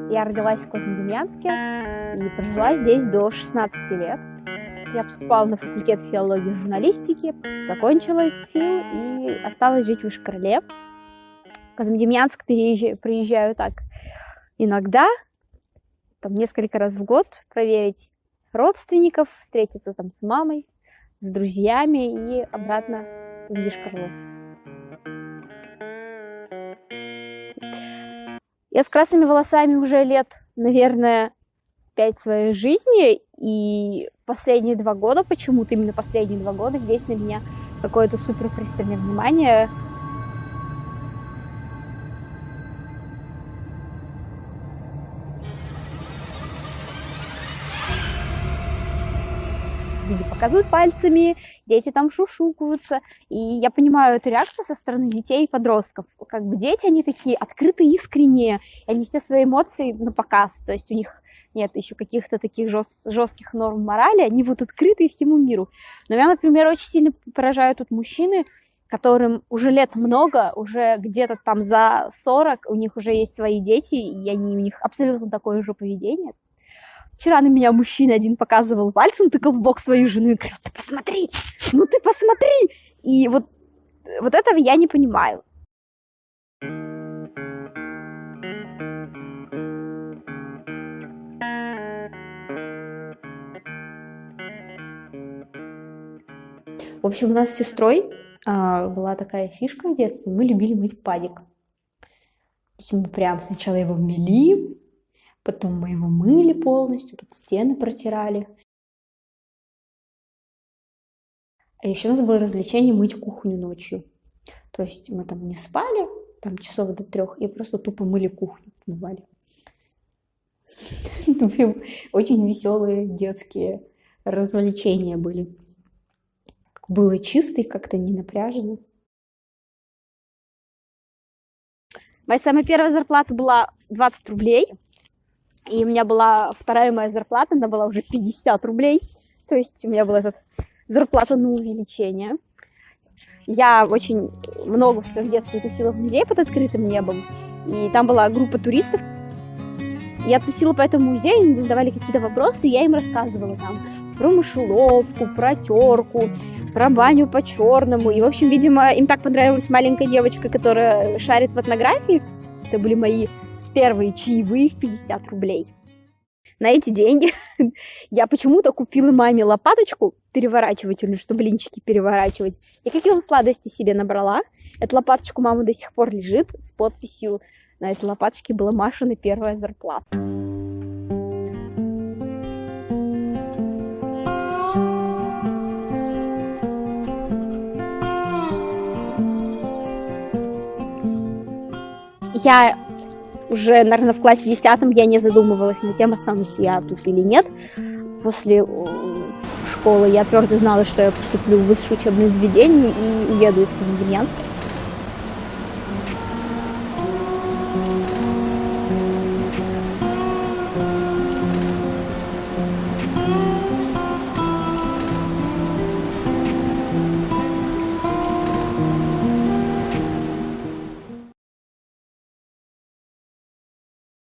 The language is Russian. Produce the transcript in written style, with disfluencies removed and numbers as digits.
Я родилась в Козьмодемьянске и прожила здесь до 16 лет. Я поступала на факультет филологии и журналистики, закончила ИСТФИЛ и осталась жить в Ишкарле. В Козьмодемьянск приезжаю так иногда, там, несколько раз в год, проверить родственников, встретиться там с мамой, с друзьями и обратно в Ишкарлу. Я с красными волосами уже лет, наверное, 5 своей жизни, и последние 2 года, почему-то именно последние 2 года, здесь на меня какое-то супер пристальное внимание. Люди показывают пальцами, дети там шушукаются, и я понимаю эту реакцию со стороны детей и подростков. Как бы дети, они такие открытые, искренние, и они все свои эмоции на показ, то есть у них нет еще каких-то таких жестких норм морали, они вот открытые всему миру. Но меня, например, очень сильно поражают тут мужчины, которым уже лет много, уже где-то там за 40, у них уже есть свои дети, и у них абсолютно такое же поведение. Вчера на меня мужчина один показывал пальцем, тыкал в бок свою жену и говорил: ты посмотри, ну ты посмотри! И вот этого я не понимаю. В общем, у нас с сестрой была такая фишка в детстве, мы любили мыть падик. То есть мы прям сначала его мели, потом мы его мыли полностью, тут стены протирали. А еще у нас было развлечение мыть кухню ночью. То есть мы там не спали, там часов до 3, и просто тупо мыли кухню, отмывали. Очень веселые детские развлечения были. Было чисто и как-то не напряжено. Моя самая первая зарплата была 20 рублей. И у меня была вторая моя зарплата, она была уже 50 рублей. То есть у меня была зарплата на увеличение. Я очень много в своем детстве тусила в музее под открытым небом. И там была группа туристов. Я тусила по этому музею, они задавали какие-то вопросы, и я им рассказывала там про мышеловку, про терку, про баню по-черному. И, в общем, видимо, им так понравилась маленькая девочка, которая шарит в этнографии. Это были мои первые чаевые в 50 рублей. На эти деньги я почему-то купила маме лопаточку переворачивательную, чтобы блинчики переворачивать. И какие сладости себе набрала. Эту лопаточку мама до сих пор лежит с подписью. На этой лопаточке была Машина первая зарплата. Я уже, наверное, в классе 10 я не задумывалась над тем, останусь я тут или нет. После школы я твердо знала, что я поступлю в высшее учебное заведение и уеду из Козьмодемьянска.